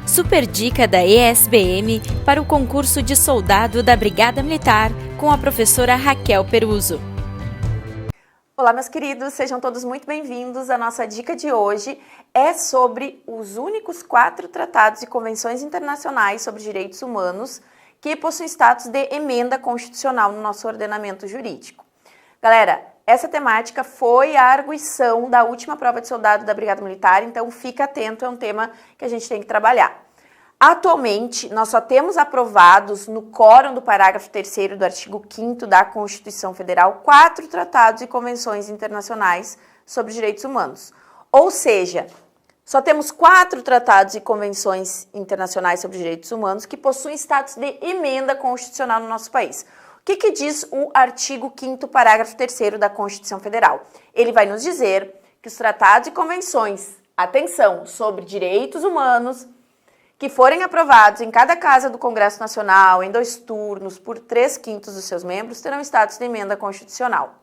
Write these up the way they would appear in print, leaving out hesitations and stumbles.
Super dica da ESBM para o concurso de soldado da Brigada Militar com a professora Raquel Peruso. Olá, meus queridos, sejam todos muito bem-vindos. A nossa dica de hoje é sobre os únicos 4 tratados e convenções internacionais sobre direitos humanos que possuem status de emenda constitucional no nosso ordenamento jurídico. Galera, essa temática foi a arguição da última prova de soldado da Brigada Militar, então fica atento, é um tema que a gente tem que trabalhar. Atualmente, nós só temos aprovados no quórum do parágrafo 3º do artigo 5º da Constituição Federal 4 tratados e convenções internacionais sobre direitos humanos. Ou seja, só temos 4 tratados e convenções internacionais sobre direitos humanos que possuem status de emenda constitucional no nosso país. O que diz o artigo 5º, parágrafo 3º da Constituição Federal? Ele vai nos dizer que os tratados e convenções, atenção, sobre direitos humanos, que forem aprovados em cada casa do Congresso Nacional, em 2 turnos, por 3/5 dos seus membros, terão status de emenda constitucional.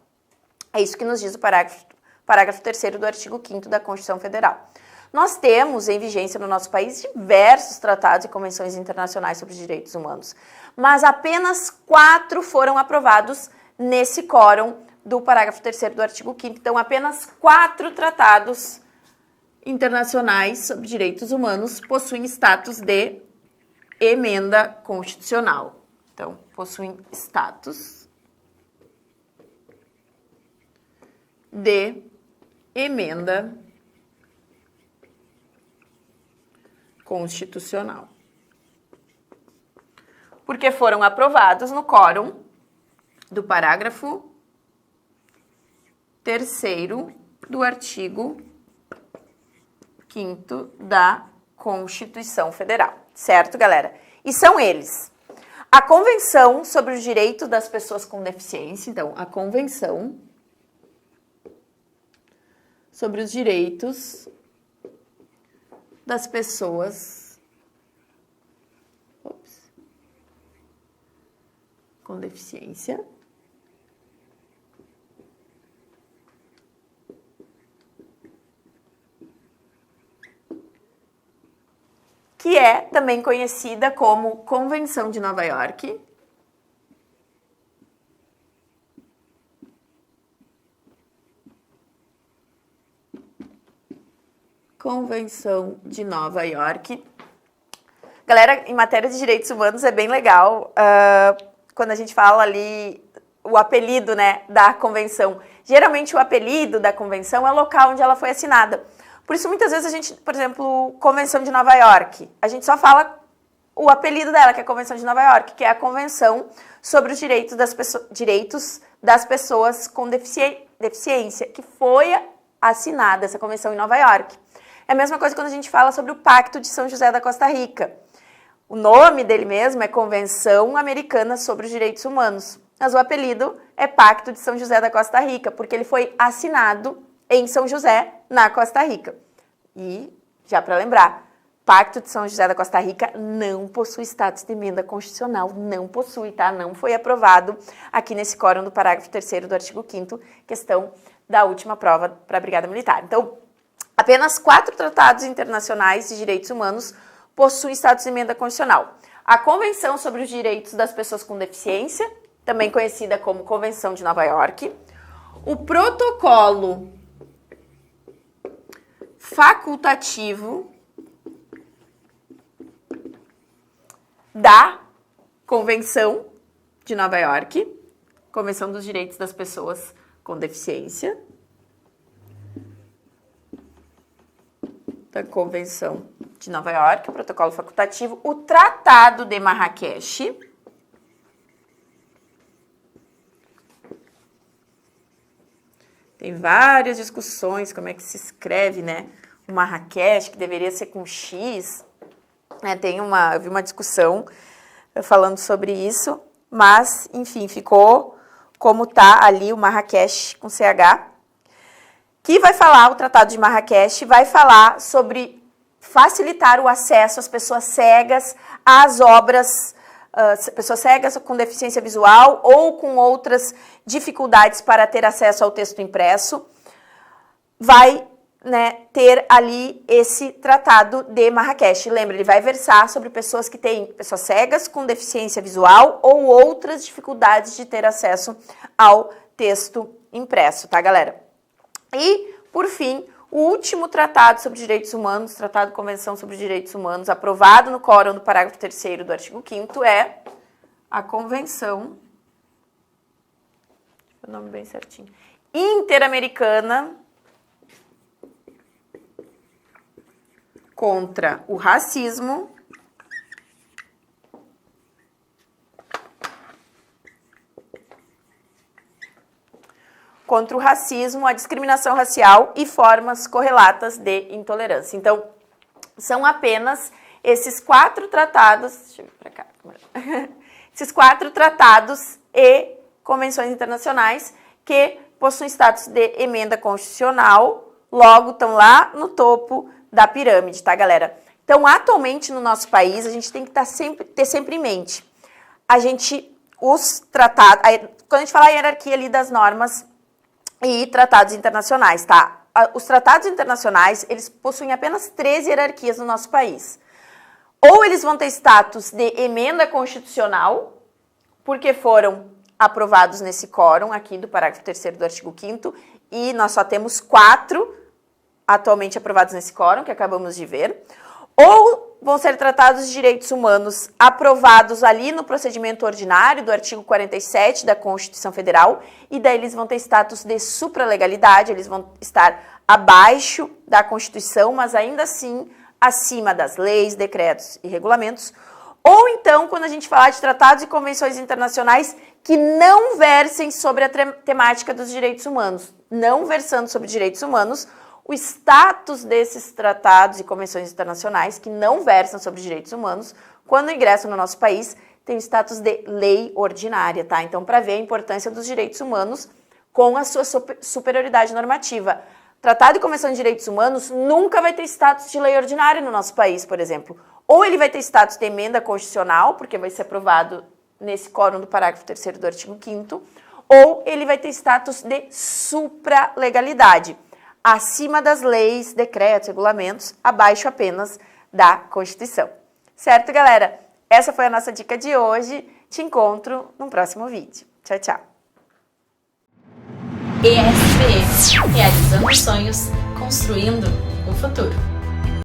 É isso que nos diz o parágrafo 3º do artigo 5º da Constituição Federal. Nós temos em vigência no nosso país diversos tratados e convenções internacionais sobre direitos humanos, mas apenas 4 foram aprovados nesse quórum do parágrafo 3º do artigo 5º. Então, apenas 4 tratados internacionais sobre direitos humanos possuem status de emenda constitucional. Então, possuem status de emenda constitucional. Porque foram aprovados no quórum do parágrafo 3º do artigo 5º da Constituição Federal. Certo, galera? E são eles: a Convenção sobre os Direitos das Pessoas com Deficiência, então, a Convenção sobre os Direitos das Pessoas com Deficiência, que é também conhecida como Convenção de Nova York, Convenção de Nova York. Galera, em matéria de direitos humanos é bem legal quando a gente fala ali o apelido, né, da convenção. Geralmente o apelido da convenção é o local onde ela foi assinada. Por isso, muitas vezes a gente, por exemplo, Convenção de Nova York, a gente só fala o apelido dela, que é a Convenção de Nova York, que é a Convenção sobre os Direitos das Pessoas com Deficiência, que foi assinada, essa convenção, em Nova York. É a mesma coisa quando a gente fala sobre o Pacto de São José da Costa Rica. O nome dele mesmo é Convenção Americana sobre os Direitos Humanos, mas o apelido é Pacto de São José da Costa Rica, porque ele foi assinado em São José, na Costa Rica. E, já para lembrar, Pacto de São José da Costa Rica não possui status de emenda constitucional, não possui, tá? Não foi aprovado aqui nesse quórum do parágrafo 3º do artigo 5º, questão da última prova para a Brigada Militar. Então, apenas 4 tratados internacionais de direitos humanos possuem status de emenda constitucional. A Convenção sobre os Direitos das Pessoas com Deficiência, também conhecida como Convenção de Nova York, o Protocolo facultativo da Convenção de Nova York, Convenção dos Direitos das Pessoas com Deficiência, da Convenção de Nova York, Protocolo facultativo, o Tratado de Marrakech, tem várias discussões, como é que se escreve, né? O Marrakech, que deveria ser com X. Eu vi uma discussão falando sobre isso, mas, enfim, ficou como tá ali o Marrakech com CH, que vai falar, o Tratado de Marrakech vai falar sobre facilitar o acesso às pessoas cegas às obras, pessoas cegas com deficiência visual ou com outras dificuldades para ter acesso ao texto impresso, vai né, ter ali esse Tratado de Marrakech. Lembra, ele vai versar sobre pessoas que têm pessoas cegas com deficiência visual ou outras dificuldades de ter acesso ao texto impresso, tá, galera? E, por fim, o último tratado sobre direitos humanos, Tratado de Convenção sobre Direitos Humanos, aprovado no quórum do parágrafo 3º do artigo 5º, é a Convenção, deixa eu ver o nome bem certinho, Interamericana contra o racismo, a discriminação racial e formas correlatas de intolerância. Então, são apenas esses 4 tratados, deixa eu vir pra cá, esses 4 tratados e convenções internacionais que possuem status de emenda constitucional, logo estão lá no topo da pirâmide, tá, galera? Então, atualmente no nosso país, a gente tem que ter sempre em mente, os tratados, quando a gente fala a hierarquia ali das normas e tratados internacionais, tá? Os tratados internacionais, eles possuem apenas 3 hierarquias no nosso país. Ou eles vão ter status de emenda constitucional, porque foram aprovados nesse quórum aqui do parágrafo 3º do artigo 5º, e nós só temos 4 atualmente aprovados nesse quórum, que acabamos de ver, ou vão ser tratados de direitos humanos aprovados ali no procedimento ordinário do artigo 47 da Constituição Federal, e daí eles vão ter status de supralegalidade, eles vão estar abaixo da Constituição, mas ainda assim acima das leis, decretos e regulamentos. Ou então, quando a gente falar de tratados e convenções internacionais que não versem sobre a temática dos direitos humanos, não versando sobre direitos humanos, o status desses tratados e convenções internacionais que não versam sobre direitos humanos, quando ingressam no nosso país, tem o status de lei ordinária, tá? Então, para ver a importância dos direitos humanos com a sua superioridade normativa. Tratado e Convenção de Direitos Humanos nunca vai ter status de lei ordinária no nosso país, por exemplo. Ou ele vai ter status de emenda constitucional, porque vai ser aprovado nesse quórum do parágrafo 3º do artigo 5º, ou ele vai ter status de supralegalidade, acima das leis, decretos, regulamentos, abaixo apenas da Constituição. Certo, galera? Essa foi a nossa dica de hoje. Te encontro no próximo vídeo. Tchau, tchau. ESBM, realizando sonhos, construindo o futuro.